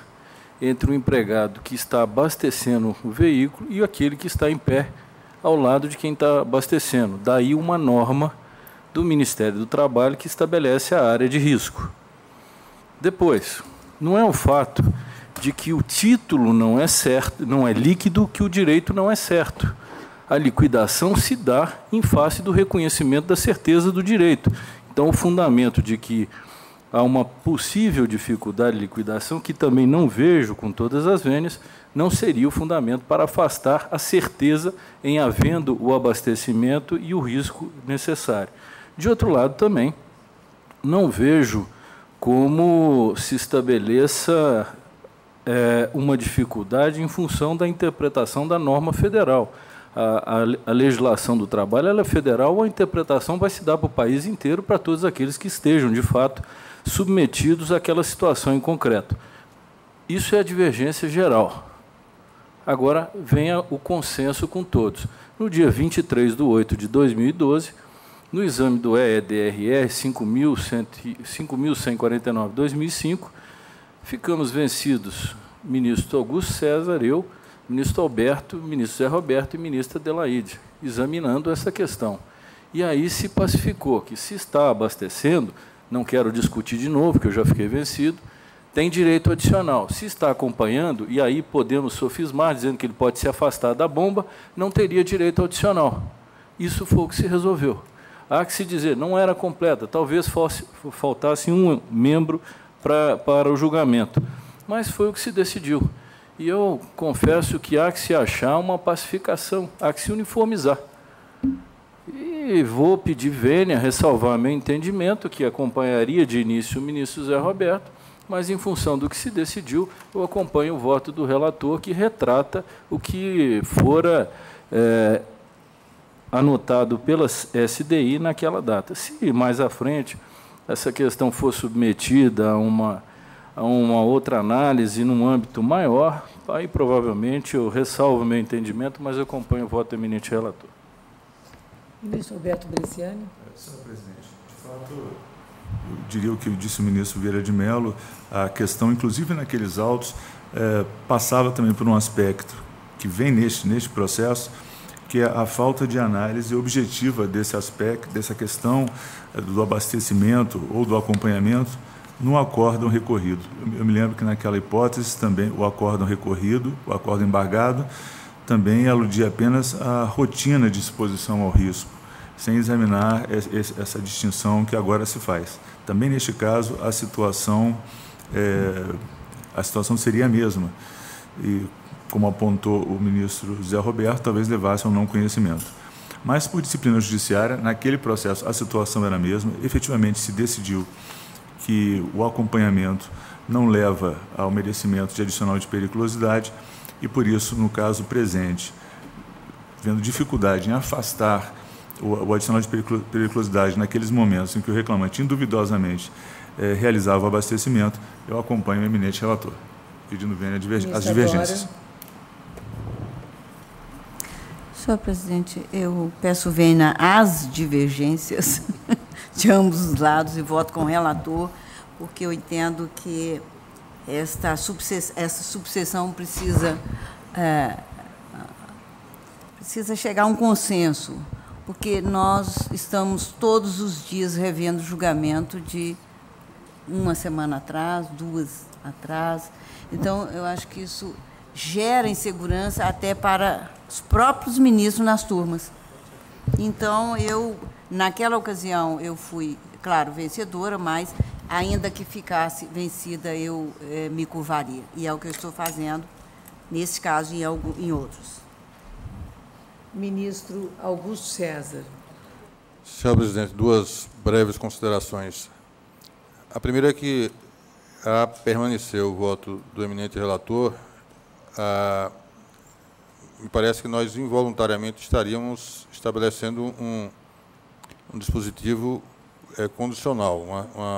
entre o empregado que está abastecendo o veículo e aquele que está em pé ao lado de quem está abastecendo. Daí uma norma do Ministério do Trabalho que estabelece a área de risco. Depois, não é o fato de que o título não é certo, não é líquido, que o direito não é certo. A liquidação se dá em face do reconhecimento da certeza do direito. Então, o fundamento de que há uma possível dificuldade de liquidação, que também não vejo com todas as vênias, não seria o fundamento para afastar a certeza em havendo o abastecimento e o risco necessário. De outro lado, também, não vejo como se estabeleça uma dificuldade em função da interpretação da norma federal. A legislação do trabalho ela é federal, a interpretação vai se dar para o país inteiro, para todos aqueles que estejam, de fato, submetidos àquela situação em concreto. Isso é a divergência geral. Agora, venha o consenso com todos. No dia 23/8/2012, no exame do EEDRR 5.149/2005, ficamos vencidos ministro Augusto César, eu, ministro Alberto, ministro Zé Roberto e ministra Adelaide, examinando essa questão. E aí se pacificou que, se está abastecendo, não quero discutir de novo, que eu já fiquei vencido, tem direito adicional. Se está acompanhando, e aí podemos sofismar, dizendo que ele pode se afastar da bomba, não teria direito adicional. Isso foi o que se resolveu. Há que se dizer, não era completa, talvez faltasse um membro para o julgamento, mas foi o que se decidiu. E eu confesso que há que se achar uma pacificação, há que se uniformizar. E vou pedir vênia, ressalvar meu entendimento, que acompanharia de início o ministro Zé Roberto, mas, em função do que se decidiu, eu acompanho o voto do relator, que retrata o que fora anotado pela SDI naquela data. Se, mais à frente, essa questão for submetida a uma outra análise num âmbito maior, aí, provavelmente, eu ressalvo meu entendimento, mas eu acompanho o voto do eminente relator. Ministro Alberto Bresciani. Senhor presidente, de fato, eu diria o que disse o ministro Vieira de Mello, a questão, inclusive naqueles autos, passava também por um aspecto que vem neste processo, que é a falta de análise objetiva desse aspecto, dessa questão do abastecimento ou do acompanhamento no acórdão recorrido. Eu me lembro que naquela hipótese também o acórdão recorrido, o acórdão embargado, também aludia apenas à rotina de exposição ao risco, sem examinar essa distinção que agora se faz. Também, neste caso, a situação seria a mesma. E, como apontou o ministro Zé Roberto, talvez levasse ao não conhecimento. Mas, por disciplina judiciária, naquele processo a situação era a mesma. Efetivamente, se decidiu que o acompanhamento não leva ao merecimento de adicional de periculosidade e, por isso, no caso presente, vendo dificuldade em afastar o adicional de periculosidade naqueles momentos em que o reclamante induvidosamente realizava o abastecimento, eu acompanho o eminente relator, pedindo vênia as divergências. Senhor presidente, eu peço vênia às divergências de ambos os lados e voto com o relator, porque eu entendo que essa subseção precisa chegar a um consenso, porque nós estamos todos os dias revendo o julgamento de uma semana atrás, 2 atrás. Então, eu acho que isso gera insegurança até para os próprios ministros nas turmas. Então, naquela ocasião, eu fui, claro, vencedora, mas, ainda que ficasse vencida, eu me curvaria. E é o que eu estou fazendo, nesse caso e em outros. Ministro Augusto César. Senhor presidente, 2 breves considerações. A primeira é que, a permanecer o voto do eminente relator, me parece que nós involuntariamente estaríamos estabelecendo um dispositivo condicional,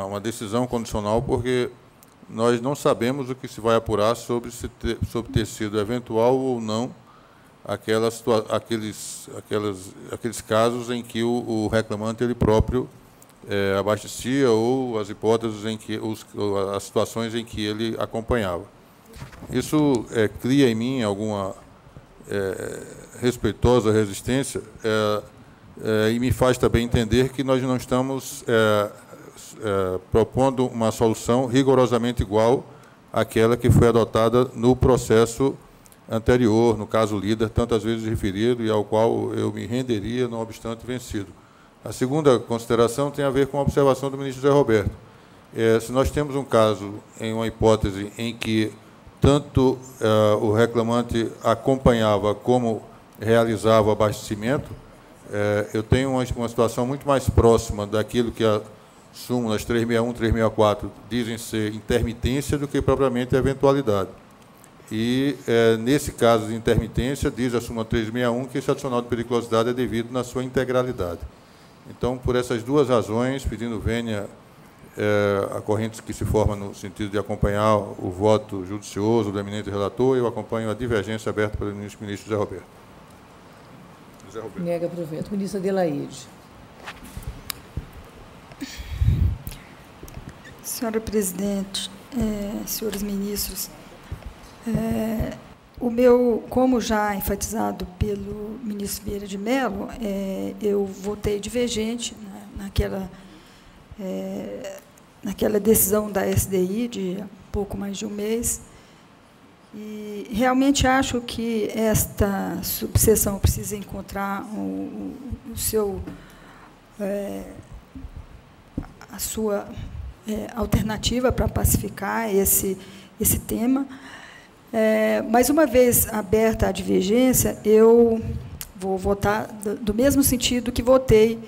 uma decisão condicional, porque nós não sabemos o que se vai apurar sobre ter sido eventual ou não aqueles casos em que o reclamante ele próprio abastecia ou as hipóteses em que as situações em que ele acompanhava. Isso cria em mim alguma respeitosa resistência e me faz também entender que nós não estamos propondo uma solução rigorosamente igual àquela que foi adotada no processo anterior, no caso líder, tantas vezes referido e ao qual eu me renderia, não obstante vencido. A segunda consideração tem a ver com a observação do ministro Zé Roberto. Se nós temos um caso, em uma hipótese em que tanto o reclamante acompanhava como realizava o abastecimento, eu tenho uma situação muito mais próxima daquilo que a súmulas 361 e 364 dizem ser intermitência do que propriamente eventualidade. E, nesse caso de intermitência, diz a súmula 361 que esse adicional de periculosidade é devido na sua integralidade. Então, por essas 2 razões, pedindo vênia a corrente que se forma no sentido de acompanhar o voto judicioso do eminente relator, eu acompanho a divergência aberta pelo ministro Zé Roberto. Nega proveito. Ministra Adelaide. Senhora presidente, senhores ministros, Como já enfatizado pelo ministro Vieira de Mello, eu votei divergente naquela decisão da SDI de pouco mais de um mês, e realmente acho que esta subseção precisa encontrar a sua alternativa para pacificar esse tema. Mas, uma vez aberta a divergência, eu vou votar do mesmo sentido que votei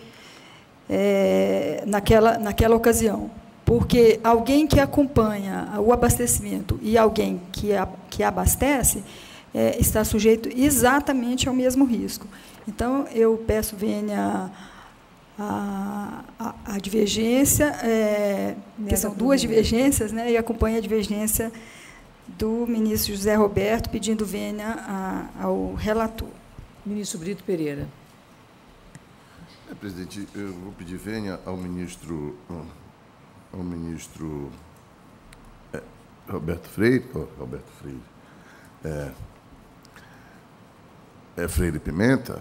naquela ocasião, porque alguém que acompanha o abastecimento e alguém que abastece está sujeito exatamente ao mesmo risco. Então, eu peço venha a divergência, que são duas divergências, né, e acompanha a divergência do ministro José Roberto, pedindo vênia ao relator. Ministro Brito Pereira. Presidente, eu vou pedir vênia ao ministro Roberto Freire, Freire Pimenta,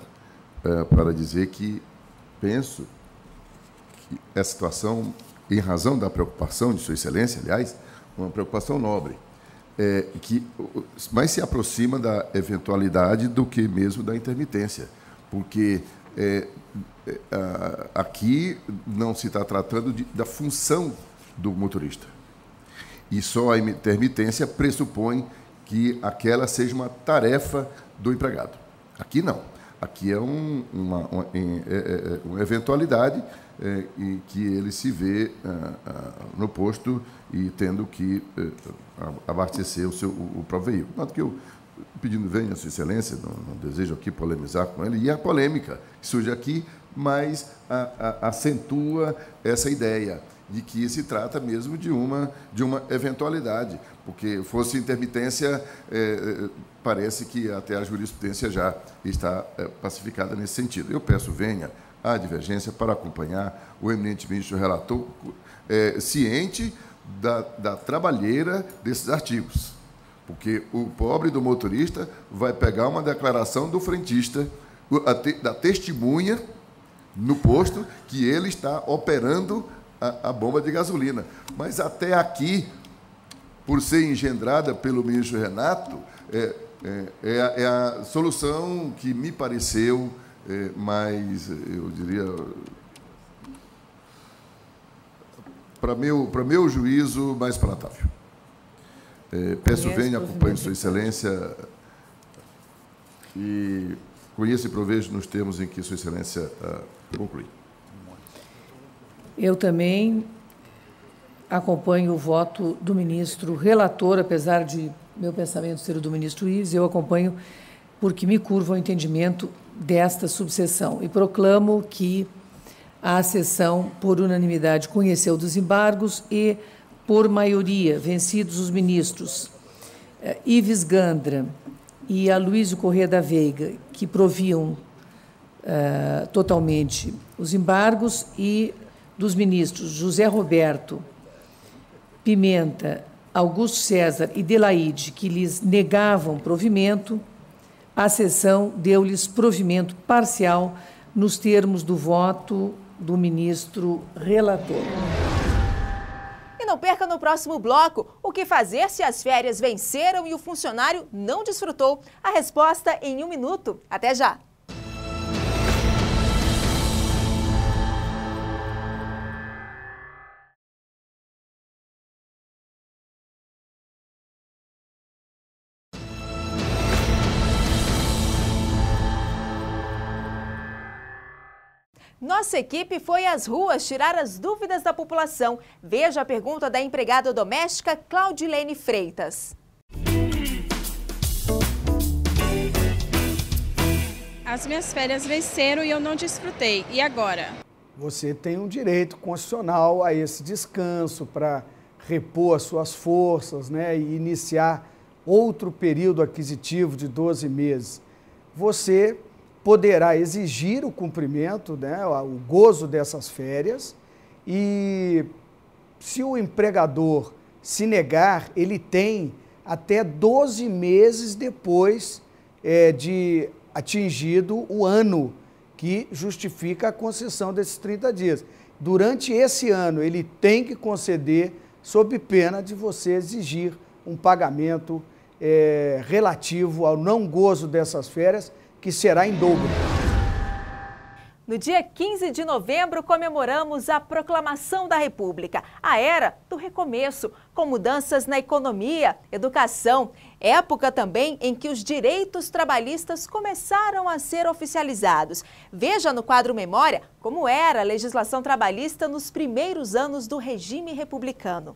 para dizer que penso que essa situação, em razão da preocupação de Sua Excelência, aliás, uma preocupação nobre, que mais se aproxima da eventualidade do que mesmo da intermitência, porque aqui não se está tratando da função do motorista, e só a intermitência pressupõe que aquela seja uma tarefa do empregado. Aqui não. Aqui é uma eventualidade em que ele se vê no posto e tendo que abastecer o próprio veículo. Tanto que eu, pedindo vênia, Sua Excelência, não desejo aqui polemizar com ele, e a polêmica que surge aqui, mas acentua essa ideia de que se trata mesmo de uma eventualidade, porque fosse intermitência, parece que até a jurisprudência já está pacificada nesse sentido. Eu peço vênia à divergência para acompanhar o eminente ministro relator, ciente da trabalheira desses artigos, porque o pobre do motorista vai pegar uma declaração do frentista, da testemunha no posto, que ele está operando a bomba de gasolina. Mas até aqui, por ser engendrada pelo ministro Renato, é a solução que me pareceu mais, eu diria, para meu juízo, mais palatável. Peço vênia, acompanho Sua Excelência e conheço e provejo nos termos em que Sua Excelência conclui. Eu também acompanho o voto do ministro relator, apesar de meu pensamento ser o do ministro Ives, eu acompanho porque me curvo ao entendimento desta subseção e proclamo que a sessão, por unanimidade, conheceu dos embargos e, por maioria, vencidos os ministros Ives Gandra e Aloysio Corrêa da Veiga, que proviam totalmente os embargos, e dos ministros José Roberto, Pimenta, Augusto César e Delaide, que lhes negavam provimento, a sessão deu-lhes provimento parcial nos termos do voto do ministro relator. E não perca no próximo bloco o que fazer se as férias venceram e o funcionário não desfrutou. A resposta em 1 minuto. Até já! Nossa equipe foi às ruas tirar as dúvidas da população. Veja a pergunta da empregada doméstica Claudilene Freitas. As minhas férias venceram e eu não desfrutei. E agora? Você tem um direito constitucional a esse descanso para repor as suas forças, né, e iniciar outro período aquisitivo de 12 meses. Você poderá exigir o cumprimento, né, o gozo dessas férias, e se o empregador se negar, ele tem até 12 meses depois de atingido o ano que justifica a concessão desses 30 dias. Durante esse ano, ele tem que conceder sob pena de você exigir um pagamento relativo ao não gozo dessas férias, que será em dobro. No dia 15 de novembro, comemoramos a Proclamação da República, a era do recomeço, com mudanças na economia, educação, época também em que os direitos trabalhistas começaram a ser oficializados. Veja no quadro Memória como era a legislação trabalhista nos primeiros anos do regime republicano.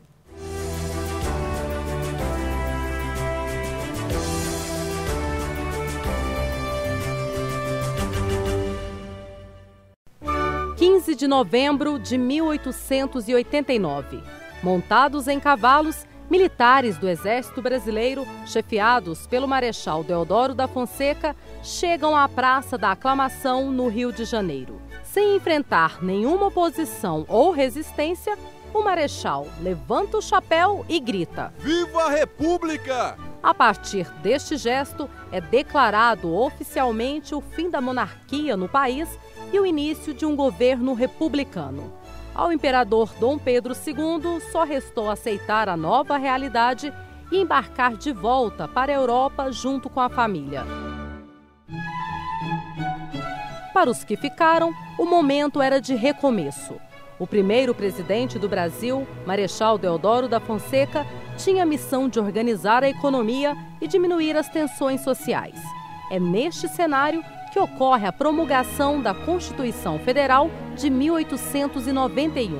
De novembro de 1889. Montados em cavalos, militares do Exército Brasileiro, chefiados pelo Marechal Deodoro da Fonseca, chegam à Praça da Aclamação, no Rio de Janeiro. Sem enfrentar nenhuma oposição ou resistência, o Marechal levanta o chapéu e grita: Viva a República! A partir deste gesto, é declarado oficialmente o fim da monarquia no país e o início de um governo republicano. Ao imperador Dom Pedro II só restou aceitar a nova realidade e embarcar de volta para a Europa junto com a família. Para os que ficaram, o momento era de recomeço. O primeiro presidente do Brasil, Marechal Deodoro da Fonseca, tinha a missão de organizar a economia e diminuir as tensões sociais. É neste cenário que ocorre a promulgação da Constituição Federal de 1891.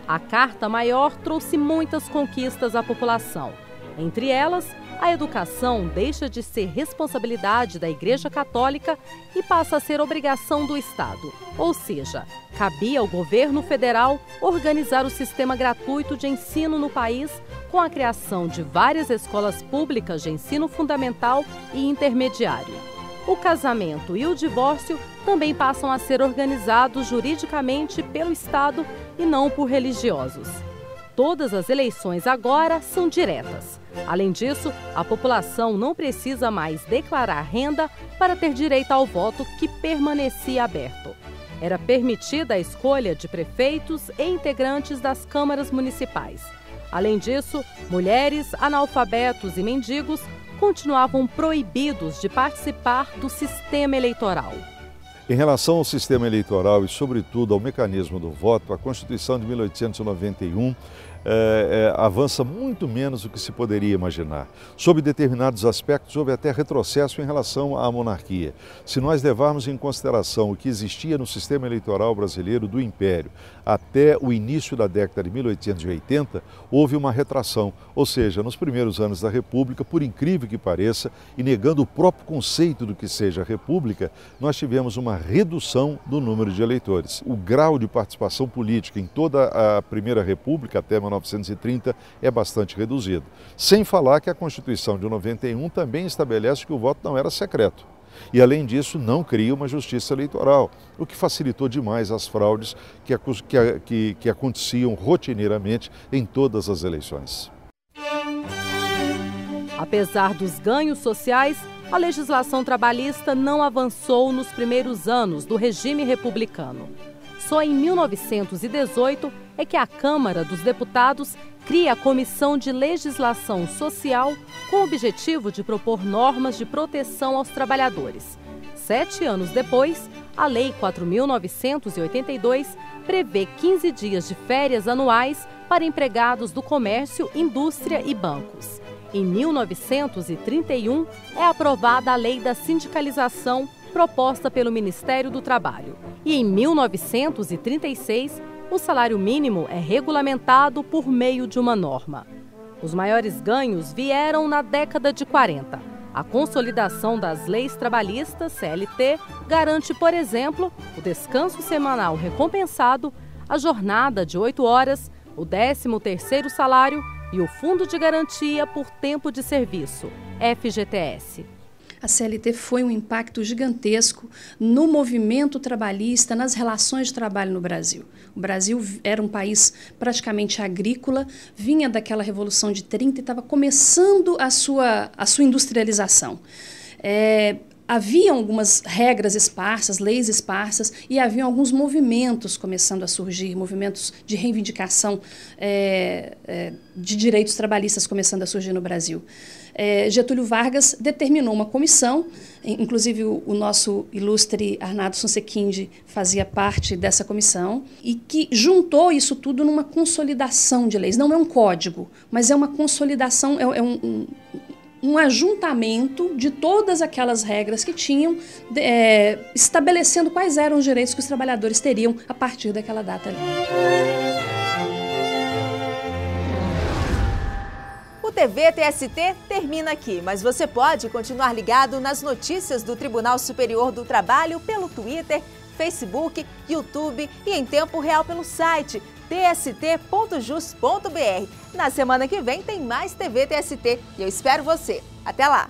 A Carta Maior trouxe muitas conquistas à população. Entre elas, a educação deixa de ser responsabilidade da Igreja Católica e passa a ser obrigação do Estado. Ou seja, cabia ao governo federal organizar o sistema gratuito de ensino no país com a criação de várias escolas públicas de ensino fundamental e intermediário. O casamento e o divórcio também passam a ser organizados juridicamente pelo Estado e não por religiosos. Todas as eleições agora são diretas. Além disso, a população não precisa mais declarar renda para ter direito ao voto, que permanecia aberto. Era permitida a escolha de prefeitos e integrantes das câmaras municipais. Além disso, mulheres, analfabetos e mendigos continuavam proibidos de participar do sistema eleitoral. Em relação ao sistema eleitoral e, sobretudo, ao mecanismo do voto, a Constituição de 1891 avança muito menos do que se poderia imaginar. Sob determinados aspectos, houve até retrocesso em relação à monarquia. Se nós levarmos em consideração o que existia no sistema eleitoral brasileiro do Império até o início da década de 1880, houve uma retração. Ou seja, nos primeiros anos da República, por incrível que pareça, e negando o próprio conceito do que seja a República, nós tivemos uma redução do número de eleitores. O grau de participação política em toda a Primeira República, até 1930, é bastante reduzido. Sem falar que a Constituição de 91 também estabelece que o voto não era secreto. E, além disso, não cria uma justiça eleitoral, o que facilitou demais as fraudes que aconteciam rotineiramente em todas as eleições. Apesar dos ganhos sociais, a legislação trabalhista não avançou nos primeiros anos do regime republicano. Só em 1918 é que a Câmara dos Deputados cria a Comissão de Legislação Social com o objetivo de propor normas de proteção aos trabalhadores. 7 anos depois, a Lei 4.982 prevê 15 dias de férias anuais para empregados do comércio, indústria e bancos. Em 1931, é aprovada a Lei da Sindicalização, proposta pelo Ministério do Trabalho. E em 1936, o salário mínimo é regulamentado por meio de uma norma. Os maiores ganhos vieram na década de 40. A consolidação das leis trabalhistas, CLT, garante, por exemplo, o descanso semanal recompensado, a jornada de 8 horas, o 13º salário e o Fundo de Garantia por Tempo de Serviço, FGTS. A CLT foi um impacto gigantesco no movimento trabalhista, nas relações de trabalho no Brasil. O Brasil era um país praticamente agrícola, vinha daquela Revolução de 30 e estava começando a sua industrialização. Havia algumas regras esparsas, leis esparsas, e havia alguns movimentos começando a surgir, movimentos de reivindicação de direitos trabalhistas começando a surgir no Brasil. Getúlio Vargas determinou uma comissão, inclusive o nosso ilustre Arnaldo Sonsequinde fazia parte dessa comissão, e que juntou isso tudo numa consolidação de leis. Não é um código, mas é uma consolidação, um ajuntamento de todas aquelas regras que tinham, estabelecendo quais eram os direitos que os trabalhadores teriam a partir daquela data ali. O TV TST termina aqui, mas você pode continuar ligado nas notícias do Tribunal Superior do Trabalho pelo Twitter, Facebook, YouTube e em tempo real pelo site tst.jus.br. Na semana que vem tem mais TV TST e eu espero você. Até lá!